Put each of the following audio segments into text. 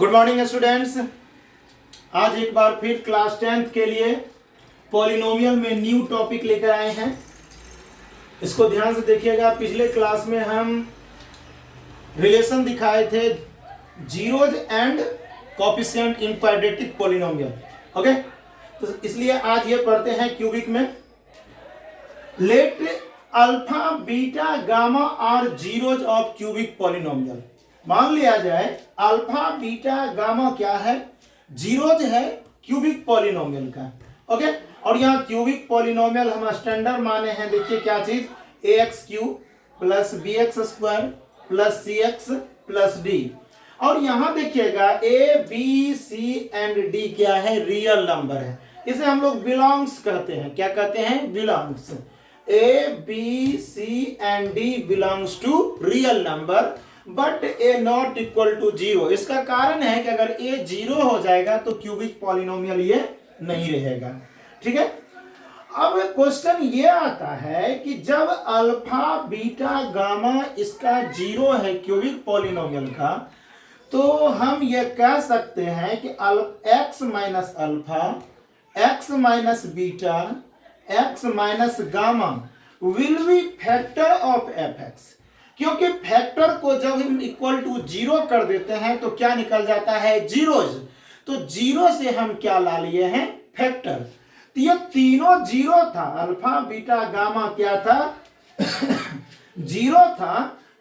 Good morning students. आज एक बार फिर क्लास 10th के लिए पॉलिनोमियल में न्यू टॉपिक लेकर आए हैं। इसको ध्यान से देखिएगा। पिछले क्लास में हम रिलेशन दिखाए थे zeros and coefficient in quadratic polynomial. Okay, तो इसलिए आज ये पढ़ते हैं क्यूबिक में। Let alpha beta gamma are zeros of cubic polynomial. मान लिया जाए अल्फा बीटा गामा क्या है, जीरोज है क्यूबिक पॉलिनोमियल का। ओके, और यहाँ क्यूबिक पॉलिनोमियल हम स्टैंडर्ड माने हैं। देखिए क्या चीज, a x cube plus b x square plus c x plus d. और यहाँ देखिएगा a B C and d क्या है, रियल नंबर है। इसे हम लोग बिलोंग्स कहते हैं। क्या कहते हैं? Belongs. A B C and D belongs to real number but A not equal to zero. इसका कारण है कि अगर ए जीरो हो जाएगा तो क्यूबिक पॉलिनोमियल ये नहीं रहेगा। ठीक है, अब क्वेश्चन ये आता है कि जब अल्फा बीटा गामा इसका जीरो है क्यूबिक पॉलिनोमियल का, तो हम ये कह सकते हैं कि x minus alpha x minus beta x minus gamma will be factor of F x. क्योंकि फैक्टर को जब हम इक्वल टू जीरो कर देते हैं तो क्या निकल जाता है, जीरोज। तो जीरो से हम क्या ला लिए हैं, फैक्टर। तो ये तीनों जीरो था, अल्फा बीटा गामा क्या था जीरो था।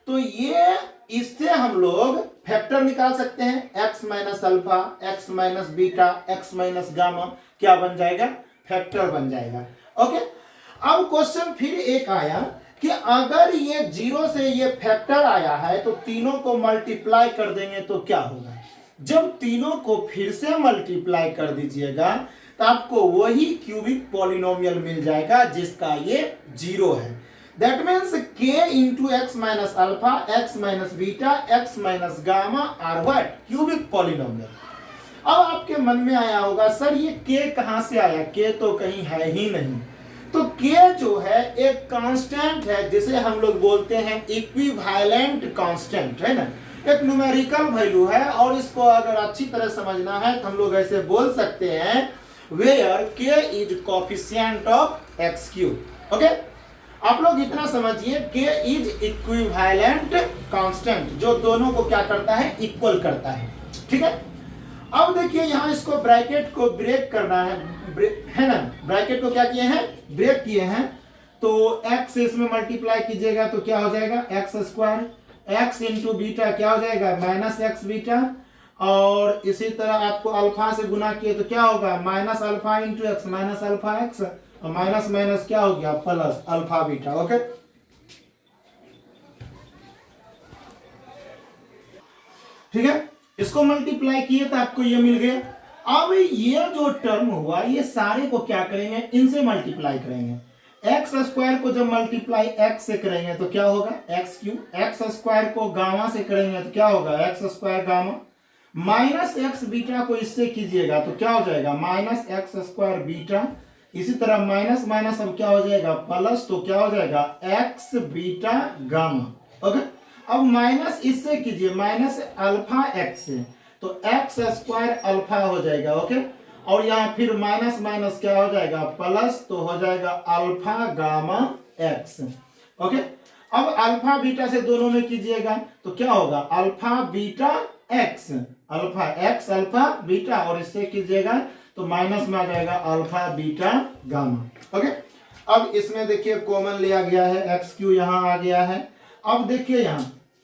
तो ये इससे हम लोग फैक्टर निकाल सकते हैं। X minus alpha x minus beta x minus gamma क्या बन जाएगा, फैक्टर बन जाएगा। ओके, अब क्वेश्चन फिर एक आया कि अगर ये जीरो से ये फैक्टर आया है तो तीनों को मल्टीप्लाई कर देंगे तो क्या होगा। जब तीनों को फिर से मल्टीप्लाई कर दीजिएगा तो आपको वही क्यूबिक पॉलिनोमियल मिल जाएगा जिसका ये जीरो है। That means k into x minus alpha x minus beta x minus gamma are what, cubic polynomial. अब आपके मन में आया होगा सर ये k कहां से आया, k तो कहीं है ही नहीं। तो k जो है एक कांस्टेंट है जिसे हम लोग बोलते हैं इक्विवेलेंट कांस्टेंट, है ना। एक न्यूमेरिकल वैल्यू है और इसको अगर अच्छी तरह समझना है तो हम लोग ऐसे बोल सकते हैं where k is coefficient of x cube. Okay, आप लोग इतना समझिए k इज इक्विवेलेंट कांस्टेंट, जो दोनों को क्या करता है, इक्वल करता है। ठीक है, अब देखिए यहाँ इसको ब्रैकेट को ब्रेक करना है ना। ब्रैकेट को क्या किए हैं, ब्रेक किए हैं। तो x से इसमें मल्टीप्लाई कीजिएगा तो क्या हो जाएगा, x square. X into beta क्या हो जाएगा, माइनस एक्स बीटा। और इसी तरह आपको अल्फा से गुना किए तो क्या होगा, minus alpha into x minus alpha x. और माइनस माइनस क्या हो गया, प्लस अल्फा बीटा। ओके, ठीक है, इसको मल्टीप्लाई किए तो आपको ये मिल गया। अब ये जो टर्म हुआ ये सारे को क्या करेंगे, इनसे मल्टीप्लाई करेंगे। एक्स स्क्वायर को जब मल्टीप्लाई एक्स से करेंगे तो क्या होगा, एक्स क्यूब। एक्स स्क्वायर को गामा से करेंगे तो क्या होगा, x square gamma. Minus x beta को इससे कीजिएगा तो क्या हो जाएगा, माइनस एक्स स्क्वायर बीटा। इसी तरह माइनस माइनस अब क्या हो जाएगा, प्लस। तो क्या हो जाएगा, एक्स बीटा गामा। ओके, अब माइनस इससे कीजिए, माइनस अल्फा एक्स से, तो एक्स स्क्वायर अल्फा हो जाएगा। ओके, और यहाँ फिर माइनस माइनस क्या हो जाएगा, प्लस। तो हो जाएगा अल्फा गामा एक्स। ओके, अब अल्फा बीटा से दोनों में कीजिएगा तो क्या होगा, alpha beta x, alpha x alpha beta. और इससे कीजिएगा तो माइनस में आ जाएगा अल्फा बीटा गामा। ओके, अब इसमें देखिए कॉमन लिया गया है, एक्स क्यू यहाँ आ गया है। अब देखिए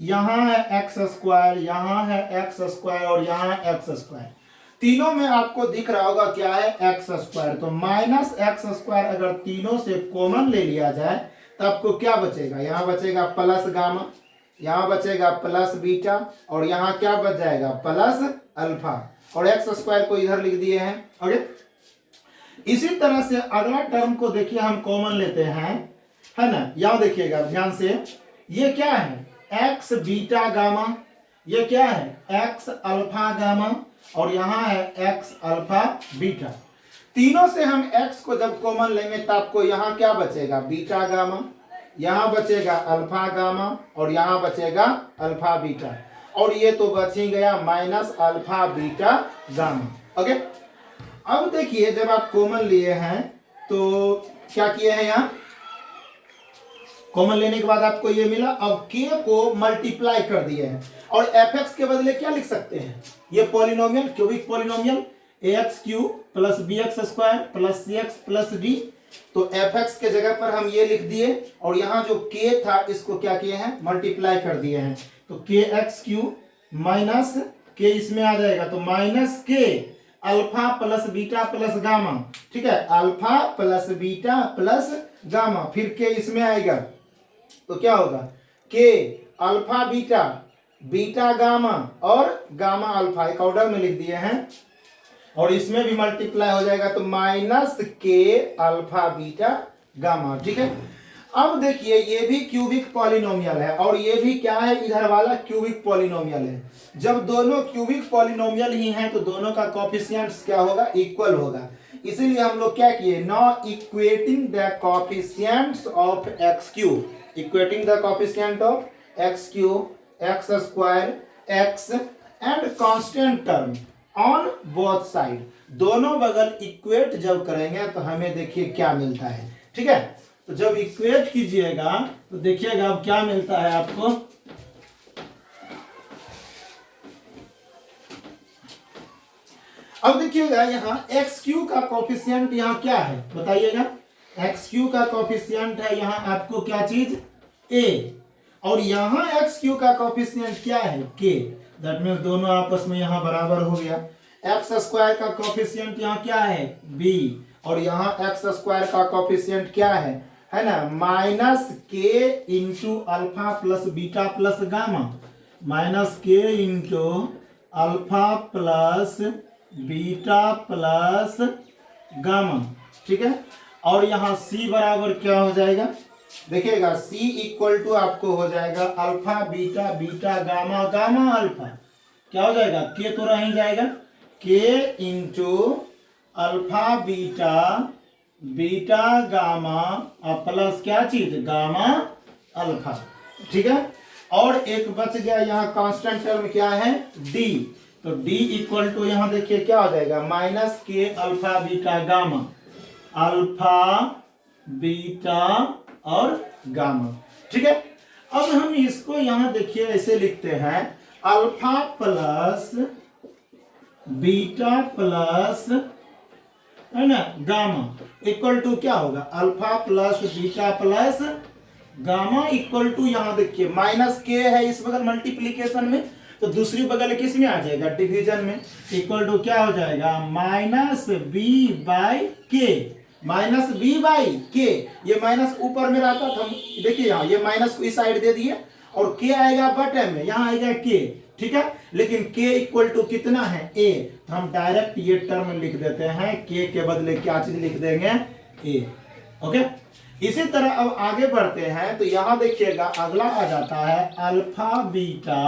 यहाँ है एक्स स्क्वायर, यहाँ है एक्स स्क्वायर और यहाँ है एक्स स्क्वायर। तीनों में आपको दिख रहा होगा क्या है, एक्स स्क्वायर। तो माइनस एक्स स्क्वायर अगर तीनों से कॉमन ले लिया जाए तो आपको क्या बचेगा, यहाँ बचेगा प्लस गामा, यहाँ बचेगा प्लस बीटा और यहाँ क्या बच जाएगा, प्लस अल्फा। और एक्स स्क्वायर को इधर लिख दिए हैं। ओके, इसी तरह से अगला टर्म को देखिए हम कॉमन लेते हैं, है ना। यहाँ देखिएगा ध्यान से, ये क्या है, एक्स बीटा गामा। ये क्या है, एक्स अल्फा गामा। और यहाँ है एक्स अल्फा बीटा। तीनों से हम एक्स को जब कॉमन लेंगे तो आपको यहाँ क्या बचेगा, बीटा गामा। यहाँ बचेगा अल्फा गामा और यहाँ बचेगा अल्फा बीटा। और ये तो बच ही गया minus alpha beta gamma. Okay, अब देखिए जब आप कॉमन लिए हैं तो क्या किए हैं, यहाँ कॉमन लेने के बाद आपको ये मिला। अब k को मल्टीप्लाई कर दिए हैं और fx के बदले क्या लिख सकते हैं, ये polynomial cubic polynomial ax cube plus bx square plus cx plus d। तो fx के जगह पर हम ये लिख दिए और यहाँ जो k था इसको क्या किए हैं, मल्टीप्लाई कर दिए हैं। तो kx क्यूब माइनस k इसमें आ जाएगा तो minus k alpha plus beta plus gamma. ठीक है, alpha plus beta plus gamma, फिर k इसमें आएगा तो क्या होगा, k alpha beta beta gamma और गामा अल्फा, एक ऑर्डर में लिख दिए हैं और इसमें भी मल्टीप्लाई हो जाएगा तो माइनस के अल्फा बीटा गामा। ठीक है, अब देखिए ये भी क्यूबिक पॉलिनोमियल है और ये भी क्या है, इधर वाला क्यूबिक पॉलिनोमियल है। जब दोनों क्यूबिक पॉलिनोमियल ही हैं तो दोनों का कोफिशिएंट्स क्या होगा, इक्वल होगा। इसीलिए हम लोग क्या किए, now equating the coefficients of x cube, equating the coefficient of x cube x square x and constant term on both side, दोनों बगल इक्वेट जब करेंगे तो हमें देखिए क्या मिलता है। ठीक है, तो जब इक्वेट कीजिएगा तो देखिएगा अब क्या मिलता है आपको। अब देखिएगा यहाँ एक्स क्यू का कोफिशिएंट यहाँ क्या है बताइएगा, एक्स क्यू का कोफिशिएंट है यहाँ आपको क्या चीज, ए, और यहाँ एक्स क्यू का कोफिशिएंट क्या है, के। दैट मीन्स दोनों आपस में यहाँ बराबर हो गया। एक्स स्क्वायर का कोफिशिएंट यहाँ क्या है, बी, और यहाँ एक्स स्क्वायर का कोफिशिएंट क्या है ना, minus k into alpha plus beta plus gamma, minus k into alpha plus beta plus gamma. ठीक है, और यहाँ c बराबर क्या हो जाएगा, देखिएगा c इक्वल टू आपको हो जाएगा alpha beta beta gamma gamma alpha, क्या हो जाएगा, k तो रह ही जाएगा, k into alpha beta beta gamma और प्लस क्या चीज, गामा अल्फा। ठीक है, और एक बच गया यहाँ कांस्टेंट टर्म क्या है, d, तो d इक्वल टू यहाँ देखिए क्या हो जाएगा, माइनस के alpha beta gamma, alpha beta और गामा। ठीक है, अब हम इसको यहाँ देखिए ऐसे लिखते हैं, अल्फा प्लस बीटा प्लस है ना गामा इक्वल टू क्या होगा, alpha plus beta plus gamma equal to यहाँ देखिए माइनस के है इस बगल मल्टीप्लीकेशन में, तो दूसरी बगल किस में आ जाएगा, डिवीजन में, इक्वल टू क्या हो जाएगा, माइनस बी बाई के, माइनस बी बाई के। ये माइनस ऊपर में रहता था, देखिए यहाँ ये माइनस को इस साइड दे दिए और के आएगा बटन में, यहाँ आएगा के। ठीक है, लेकिन के इक्वल टू कितना है, ए, तो हम डायरेक्ट ये टर्म लिख देते हैं, के बदले क्या चीज लिख देंगे, ए। ओके, इसी तरह अब आगे बढ़ते हैं तो यहाँ देखिएगा अगला आ जाता है अल्फा बीटा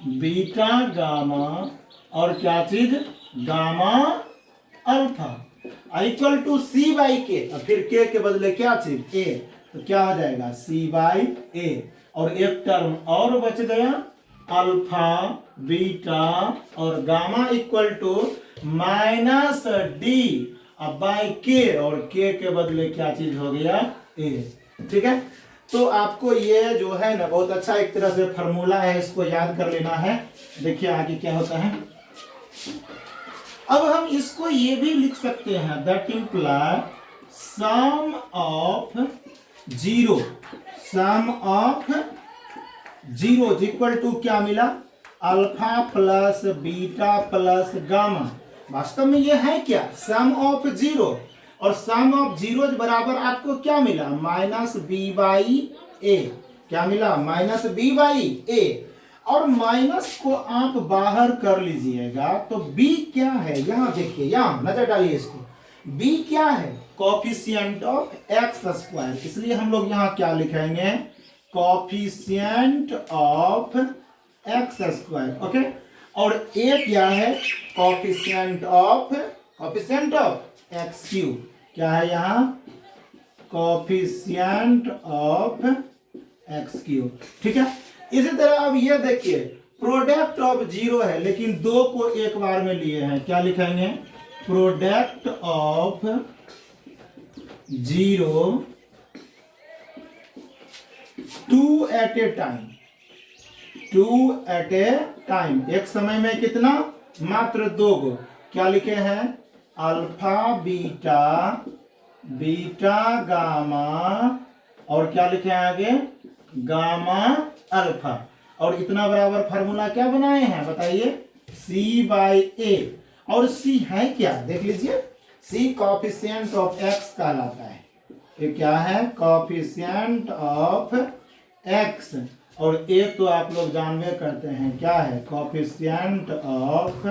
बीटा गामा और क्या चीज, gamma alpha equal to C by K, और फिर के बदले क्या चीज, ए, तो क्या हो जाएगा सी बाई ए, और एक टर्म और बच गया अल्फा बीटा और gamma equal to minus D by K, और के बदले क्या चीज हो गया, ए। ठीक है, तो आपको ये जो है ना बहुत अच्छा एक तरह से फॉर्मूला है, इसको याद कर लेना है। देखिए आगे क्या होता है, अब हम इसको ये भी लिख सकते हैं, that imply sum of zero, sum of zero equal to क्या मिला, alpha plus beta plus gamma. वास्तव में ये है क्या, सम ऑफ जीरो, और सम ऑफ जीरो बराबर आपको क्या मिला, माइनस बी बाई ए, क्या मिला, माइनस बी बाई ए, और माइनस को आप बाहर कर लीजिएगा तो b क्या है, यहां देखिए, यहां नजर डालिए इसको, b क्या है, कोफिशिएंट ऑफ एक्स स्क्वायर, इसलिए हम लोग यहां क्या लिखेंगे, coefficient of x square. Okay, और a क्या है, कोफिशिएंट ऑफ एक्स क्यूब, क्या है यहाँ, कोफिशिएंट ऑफ एक्स क्यूब। ठीक है, इसी तरह अब ये देखिए प्रोडक्ट ऑफ जीरो है लेकिन दो को एक बार में लिए हैं, क्या लिखेंगे? Product of zero two at a time, two at a time, एक समय में कितना? मात्र दो गो। क्या लिखे हैं? अल्फा बीटा, बीटा गामा, और क्या लिखे हैं आगे? Gamma alpha. और इतना बराबर फार्मूला क्या बनाए हैं बताइए? C/A। और C है क्या? देख लीजिए, C कोफिशिएंट ऑफ x कहलाता है। ये क्या है? Coefficient of x। और A तो आप लोग जानवे करते हैं क्या है? Coefficient of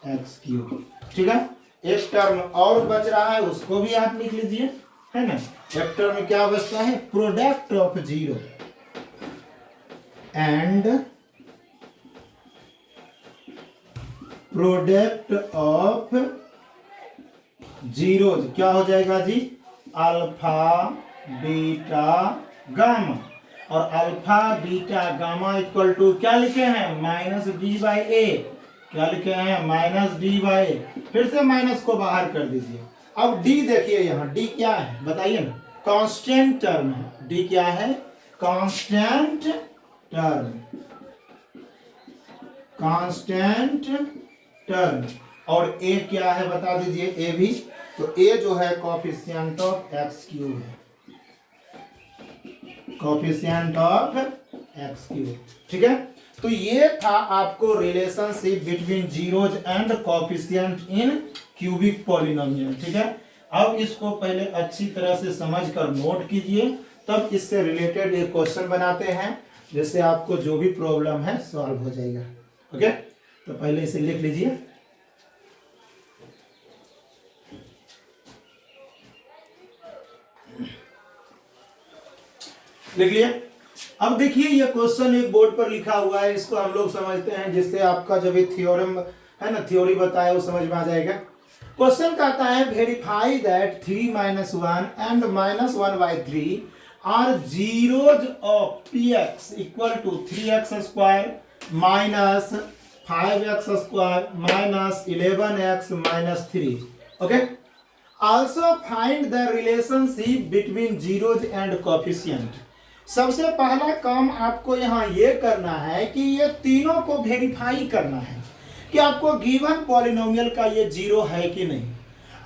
x³। ठीक है, एक टर्म और बच रहा है, उसको भी आप लिख लीजिए, है ना। एक टर्म में क्या बचता है? Product of zero and product of zero, क्या हो जाएगा जी? Alpha beta gamma. और alpha beta gamma equal to क्या लिखे हैं? -d/a। क्या लिखे हैं? -d/a। फिर से माइनस को बाहर कर दीजिए। अब d देखिए, यहाँ d क्या है बताइए ना? कांस्टेंट टर्म है। d क्या है? Constant term, constant term. और a क्या है बता दीजिए? a भी तो a जो है कोफिशिएंट ऑफ x³ है, कोफिशिएंट ऑफ x³। ठीक है, तो ये था आपको relationship between zeros and coefficient in cubic polynomial. ठीक है, अब इसको पहले अच्छी तरह से समझकर नोट कीजिए, तब इससे रिलेटेड एक क्वेश्चन बनाते हैं, जिससे आपको जो भी प्रॉब्लम है सॉल्व हो जाएगा। ओके, तो पहले इसे लिख लीजिए। लिख लिए। अब देखिए, ये क्वेश्चन एक बोर्ड पर लिखा हुआ है, इसको हम लोग समझते हैं, जिससे आपका जब ये थ्योरम है ना, थ्योरी बताया वो समझ में आ जाएगा। क्वेश्चन कहता है verify that 3 - 1 and -1/3 are zeros of px equal to 3x² - 5x² - 11x - 3। Okay, also find the relationship between zeros and coefficient. सबसे पहला काम आपको यहाँ ये करना है कि ये तीनों को वेरीफाई करना है कि आपको गिवन पॉलिनोमियल का ये जीरो है कि नहीं।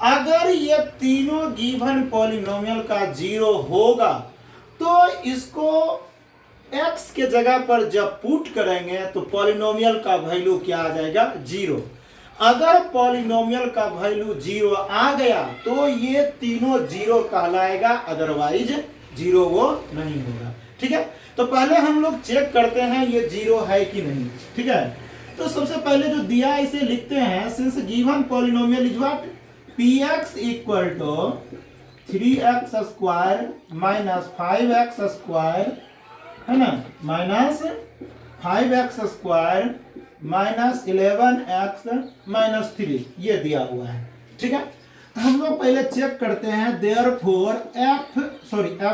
अगर ये तीनों गिवन पॉलिनोमियल का जीरो होगा तो इसको x के जगह पर जब पुट करेंगे तो पॉलिनोमियल का वैल्यू क्या आ जाएगा? जीरो। अगर पॉलिनोमियल का वैल्यू जीरो आ गया तो ये तीनों जीरो कहलाएगा, अदरवाइज जीरो वो नहीं होगा। ठीक है, तो पहले हम लोग चेक करते हैं ये जीरो है कि नहीं। ठीक है, तो सबसे पहले जो दिया है इसे लिखते हैं। Since given polynomial is what? px equal to 3x² - 5x², है ना, -5x² - 11x - 3, ये दिया हुआ है। ठीक है, हम लोग पहले चेक करते हैं। देयरफॉर f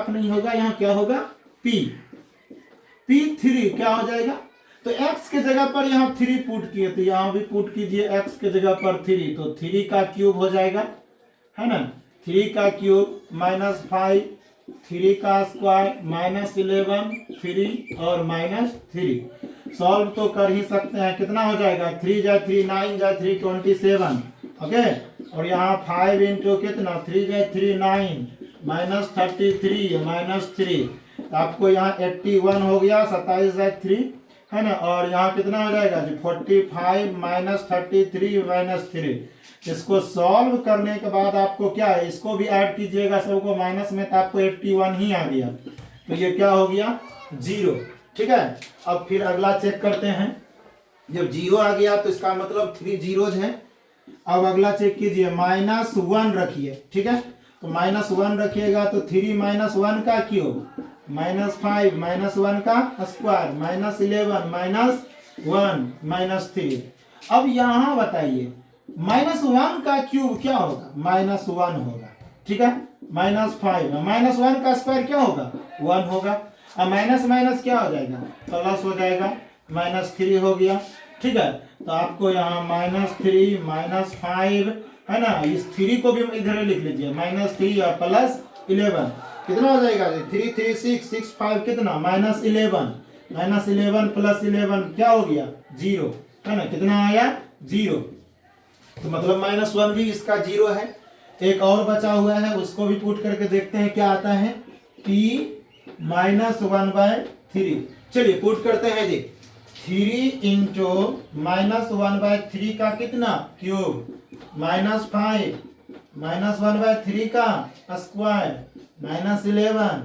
नहीं होगा, यहाँ क्या होगा? p3 क्या हो जाएगा? तो x के जगह पर यहाँ 3 पुट किए, तो यहाँ भी पुट कीजिए x के जगह पर 3, तो 3 का क्यूब हो जाएगा, है ना। 3 का क्यूब -5, 3 का स्क्वायर -11, 3 और -3। सॉल्व तो कर ही सकते हैं, कितना हो जाएगा? 3 जा 3 9 जा 3 27। ओके, और यहाँ 5 इंटू कितना? 3 जा 3 9 -33 -3, तो आपको यहाँ 81 हो गया, 27 जा 3, है ना। और यहाँ कितना हो जाएगा जी? 45 -33 -3। इसको सॉल्व करने के बाद आपको क्या है? इसको भी ऐड कीजिएगा सबको माइनस में, तो आपको 81 ही आ गया, तो ये क्या हो गया? जीरो। ठीक है, अब फिर अगला चेक करते हैं। जब जीरो आ गया तो इसका मतलब 3 जीरोज हैं। अब अगला चेक कीजिए, -1 रखिए। ठीक है, तो -1 रखिएगा तो 3 - 1 का क्यूब -5 -1 का स्क्वायर -11 -1 -3। अब यहाँ बताइए -1 का क्यूब क्या होगा? -1 होगा। ठीक है, -5 -1 का स्क्वायर क्या होगा? 1 होगा। अब माइनस माइनस क्या हो जाएगा? प्लस हो जाएगा। -3 हो गया। ठीक है, तो आपको यहाँ -3 -5 है ना, इस 3 को भी इधर लिख लीजिए, -3 और +11 कितना हो जाएगा जी, 3 3 6 6 5 कितना -11 -11 + 11 क्या हो गया 0 है ना, कितना आया 0। तो मतलब -1 भी इसका 0 है। एक और बचा हुआ है, उसको भी पुट करके देखते हैं क्या आता है, p -1/3। चलिए पुट करते हैं जी, 3 इंटू -1/3 का कितना क्यूब, -5 -1/3 का स्क्वायर, -11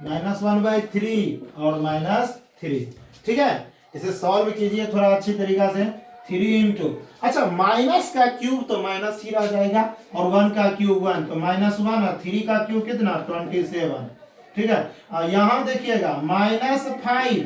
-1/3 और -3। ठीक है, इसे सॉल्व कीजिए थोड़ा अच्छी तरीका से। 3 इंटू, अच्छा माइनस का क्यूब तो माइनस ही रह जाएगा, और 1 का क्यूब 1, तो -1 और 3 का क्यूब कितना 27। ठीक है, और यहाँ देखिएगा -5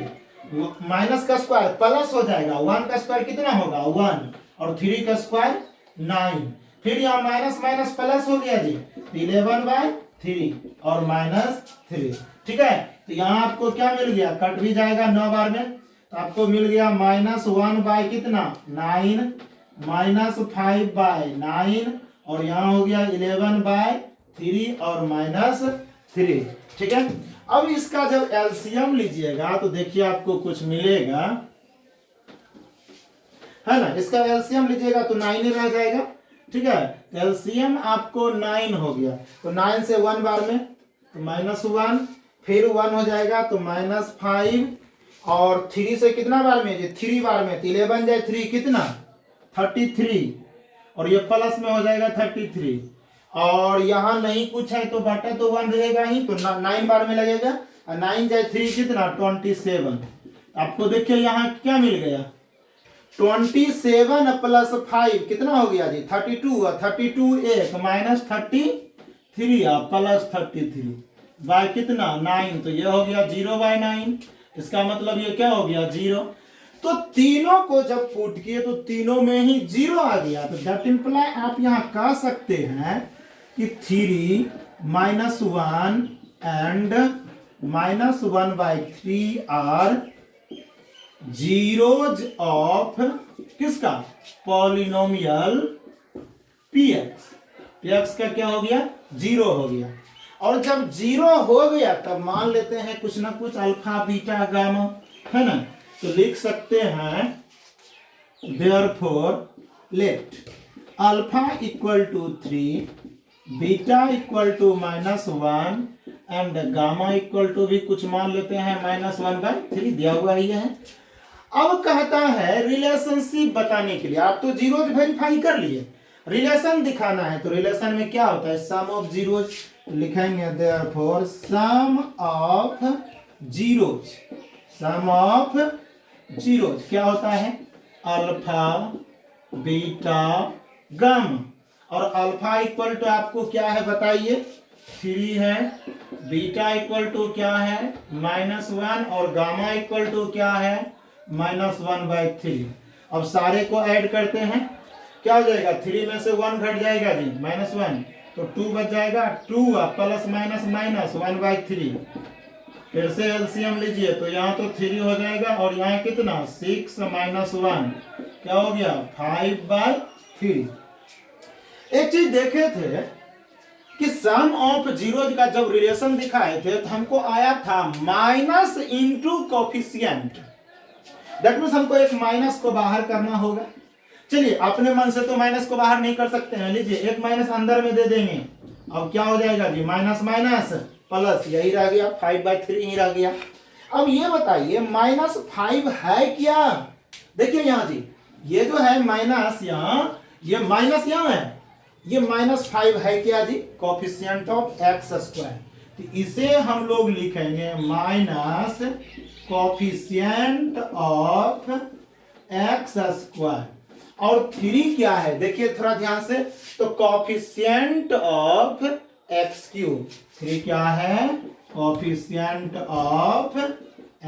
माइनस का स्क्वायर प्लस हो जाएगा, 1 का स्क्वायर कितना होगा 1 और 3 का स्क्वायर 9, फिर यहाँ माइनस माइनस प्लस हो गया जी, 11/3 और -3। ठीक है, तो यहाँ आपको क्या मिल गया, कट भी जाएगा 9 बार में, तो आपको मिल गया -1 बाय कितना 9 -5/9 और यहाँ हो गया 11/3 और -3। ठीक है, अब इसका जब एलसीएम लीजिएगा तो देखिए आपको कुछ मिलेगा, है ना, इसका एलसीएम लीजिएगा तो 9 ही रह जाएगा। ठीक है, तो एलसीएम आपको 9 हो गया, तो 9 से 1 बार में तो -1, फिर 1 हो जाएगा तो -5 और 3 से कितना बार में जी 3 बार में, तो 11 जाए 3 कितना 33 और ये प्लस में हो जाएगा 33 और यहाँ नहीं कुछ है तो बटा तो 1 रहेगा ही, तो 9 बार में लगेगा, और 9 जाए 3 कितना 27। आपको देखिए यहाँ क्या मिल गया 27 + 5 कितना हो गया जी 32 और 32 एक -33 और +33 बाय कितना 9, तो ये हो गया 0/9। इसका मतलब ये क्या हो गया 0। तो तीनों को जब पुट किए तो तीनों में ही 0 आ गया, तो दैट इंप्लाई आप यहाँ कह सकते हैं कि 3 -1 एंड -1/3 आर जीरोज ऑफ किसका पॉलिनोमियल px। px का क्या हो गया 0 हो गया, और जब 0 हो गया तब मान लेते हैं कुछ ना कुछ अल्फा बीटा गामा, है ना, तो लिख सकते हैं therefore let alpha = 3, beta = -1 and gamma = भी कुछ मान लेते हैं -1/3 दिया हुआ ही है। अब कहता है रिलेशनशिप बताने के लिए, आप तो जीरोज वेरीफाई कर लिए, रिलेशन दिखाना है, तो रिलेशन में क्या होता है सम ऑफ जीरोज लिखेंगे, देयरफॉर सम ऑफ जीरोज क्या होता है अल्फा बीटा गामा, और अल्फा इक्वल टू आपको क्या है बताइए 3 है, बीटा इक्वल टू क्या है -1 और गामा इक्वल टू क्या है -1/3। अब सारे को ऐड करते हैं, क्या हो जाएगा 3 में से 1 घट जाएगा जी -1, तो 2 बच जाएगा, 2 प्लस माइनस माइनस 1/3। फिर से एलसीएम लीजिए तो यहाँ तो 3 हो जाएगा और यहाँ कितना 6 - 1 क्या हो गया 5/3। एक चीज देखे थे कि सम ऑफ जीरोज का जब रिलेशन दिखाए थे तो हमको आया था minus into coefficient, that means हमको एक माइनस को बाहर करना होगा। चलिए अपने मन से तो माइनस को बाहर नहीं कर सकते हैं, लीजिए एक माइनस अंदर में दे देंगे, अब क्या हो जाएगा जी माइनस माइनस प्लस, यही रह गया 5/3 ही रह गया। अब ये बताइए -5 है क्या, देखिए यहाँ जी ये जो है माइनस यहाँ, ये माइनस यहाँ है, ये -5 है क्या जी कोफिशिएंट ऑफ x², तो इसे हम लोग लिखेंगे माइनस कोफिशिएंट ऑफ x², और 3 क्या है देखिए थोड़ा ध्यान से, तो कोफिशिएंट ऑफ x³ 3 क्या है कोफिशिएंट ऑफ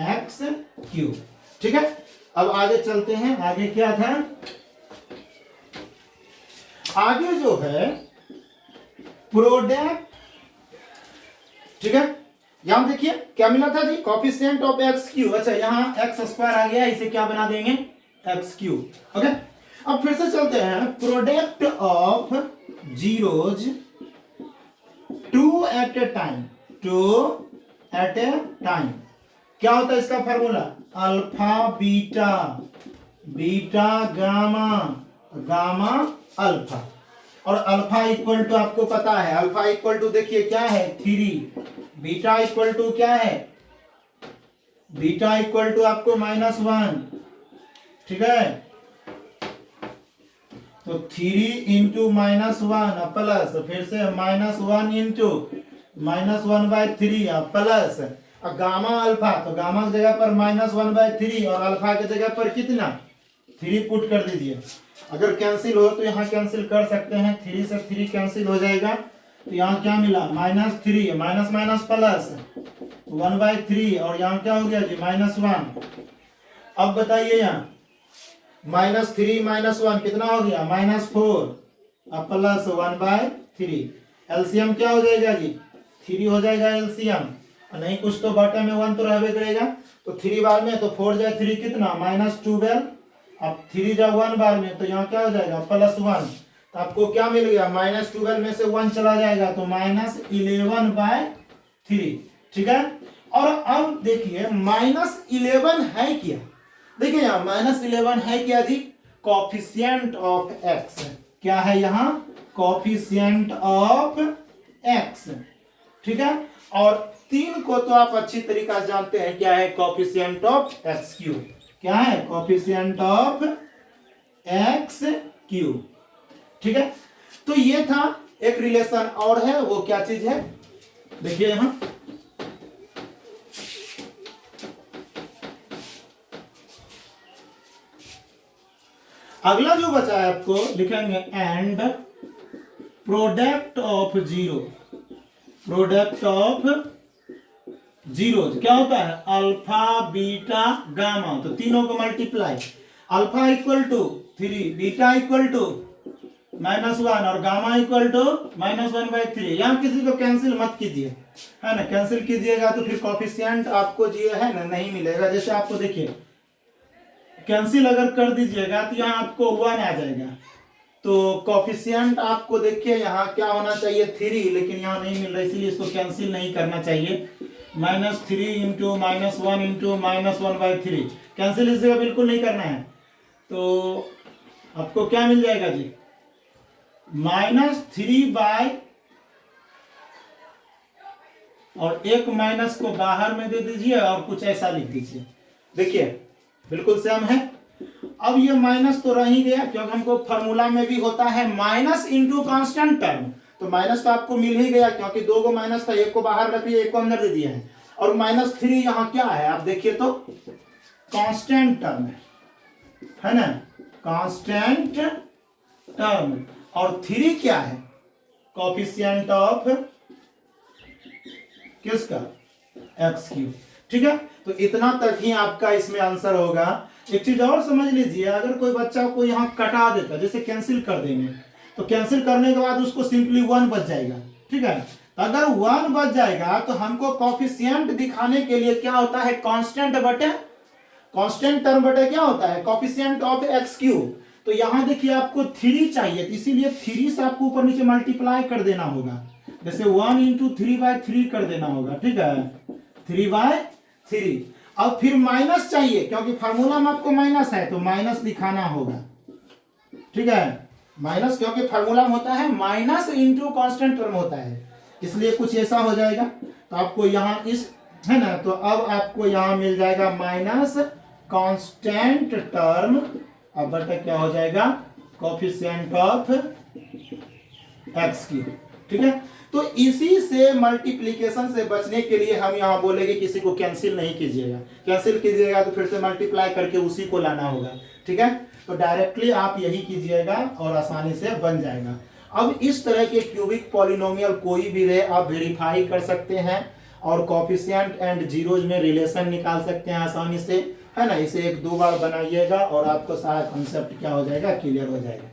x³। ठीक है, अब आगे चलते हैं, आगे क्या था, आगे जो है प्रोडक्ट, ठीक है, यहां देखिए क्या मिला था जी, कोफिशिएंट ऑफ एक्स क्यू। अच्छा यहाँ एक्स स्क्वायर आ गया, इसे क्या बना देंगे, एक्स क्यू। ओके, अब फिर से चलते हैं, product of zeros two at a time, two at a time क्या होता है इसका formula, alpha beta, beta gamma, gamma alpha. और अल्फा इक्वल टू आपको पता है, अल्फा इक्वल टू देखिए क्या है 3, बीटा इक्वल टू क्या है, बीटा इक्वल टू आपको -1, ठीक है। तो 3 इंटू -1 प्लस, फिर से -1 इंटू -1/3 प्लस गामा अल्फा, तो गामा की जगह पर -1/3 और अल्फा की जगह पर कितना 3 पुट कर दीजिए। अगर कैंसिल हो तो यहाँ कैंसिल कर सकते हैं, 3 से 3 कैंसिल हो जाएगा, तो यहाँ क्या मिला -3, माइनस माइनस प्लस 1/3 और यहाँ क्या हो गया जी -1। अब बताइए यहाँ -3 -1 कितना हो गया -4 अब प्लस 1/3, एलसीएम क्या हो जाएगा जी 3 हो जाएगा एलसीएम, नहीं कुछ तो बटे में 1 तो रहबे करेगा, तो 3 बार में तो 4 जाए 3 कितना -12, अब 3 जा 1 बार में तो यहाँ क्या हो जाएगा +1, तो आपको क्या मिल गया -12 में से 1 चला जाएगा तो -11/3, ठीक है। और अब देखिए -11 है क्या, देखिए यहाँ -11 है क्या जी, कोफिशिएंट ऑफ एक्स, क्या है यहाँ कोफिशिएंट ऑफ एक्स, ठीक है। और 3 को तो आप अच्छी तरीका से जानते हैं क्या है, कोफिशिएंट ऑफ एक्स क्यू, क्या है कोफिशिएंट ऑफ एक्स क्यू, ठीक है। तो ये था एक रिलेशन और है, वो क्या चीज है देखिए यहां, अगला जो बचा है आपको लिखेंगे and product of zero, product of zero क्या होता है अल्फा बीटा गामा, तो तीनों को multiply, alpha equal to 3, beta equal to -1 और गामा इक्वल टू -1/3। यहाँ किसी को कैंसिल मत कीजिए, है ना, कैंसिल कीजिएगा तो फिर कोफिशिएंट आपको जो है ना नहीं मिलेगा। जैसे आपको देखिए कैंसिल अगर कर दीजिएगा तो यहाँ आपको 1 आ जाएगा, तो कोफिशिएंट आपको देखिए यहाँ क्या होना चाहिए 3, लेकिन यहाँ नहीं मिल रहा, इसीलिए इसको कैंसिल नहीं करना चाहिए। -3 इंटू -1 इंटू -1/3 कैंसिल इस जगह बिल्कुल नहीं करना है, तो आपको क्या मिल जाएगा जी -3 और एक माइनस को बाहर में दे दीजिए और कुछ ऐसा लिख दीजिए, देखिए बिल्कुल सेम है। अब ये माइनस तो रह ही गया क्योंकि हमको फॉर्मूला में भी होता है माइनस इंटू कांस्टेंट टर्म, तो माइनस तो आपको मिल ही गया क्योंकि 2 को माइनस था, एक को बाहर रखिए एक को अंदर दे दिया है। और -3 यहाँ क्या है आप देखिए तो कांस्टेंट टर्म है ना, कांस्टेंट टर्म, और 3 क्या है कोफिशिएंट ऑफ किसका एक्स क्यू, ठीक है। तो इतना तक ही आपका इसमें आंसर होगा। एक चीज और समझ लीजिए, अगर कोई बच्चा को यहाँ कटा देता, जैसे कैंसिल कर देंगे, तो कैंसिल करने के बाद उसको सिंपली 1 बच जाएगा, ठीक है। अगर 1 बच जाएगा तो हमको कोफिशिएंट दिखाने के लिए क्या होता है कांस्टेंट बटे कांस्टेंट टर्म बटे क्या होता है कोफिशिएंट ऑफ एक्स क्यू। तो यहाँ देखिए आपको 3 चाहिए, तो इसीलिए 3 से आपको ऊपर नीचे मल्टीप्लाई कर देना होगा, जैसे 1 इंटू 3/3 कर देना होगा, ठीक है 3/3। अब फिर माइनस चाहिए क्योंकि फार्मूला में आपको माइनस है तो माइनस दिखाना होगा, ठीक है, माइनस क्योंकि फार्मूला में होता है माइनस इंटू कांस्टेंट टर्म होता है, इसलिए कुछ ऐसा हो जाएगा। तो आपको यहाँ इस है ना, तो अब आपको यहाँ मिल जाएगा माइनस कांस्टेंट टर्म, अब बटा क्या हो जाएगा कोफिशिएंट ऑफ एक्स क्यू, ठीक है। तो इसी से मल्टीप्लिकेशन से बचने के लिए हम यहाँ बोलेंगे किसी को कैंसिल नहीं कीजिएगा, कैंसिल कीजिएगा तो फिर से मल्टीप्लाई करके उसी को लाना होगा, ठीक है। तो डायरेक्टली आप यही कीजिएगा और आसानी से बन जाएगा। अब इस तरह के क्यूबिक पॉलिनोमियल कोई भी रहे आप वेरीफाई कर सकते हैं और कोफिशिएंट एंड जीरोज में रिलेशन निकाल सकते हैं आसानी से, है ना। इसे 1-2 बार बनाइएगा और आपको सारा कॉन्सेप्ट क्या हो जाएगा क्लियर हो जाएगा,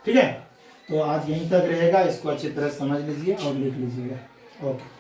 ठीक है। तो आज यहीं तक रहेगा, इसको अच्छी तरह समझ लीजिए और लिख लीजिएगा। ओके।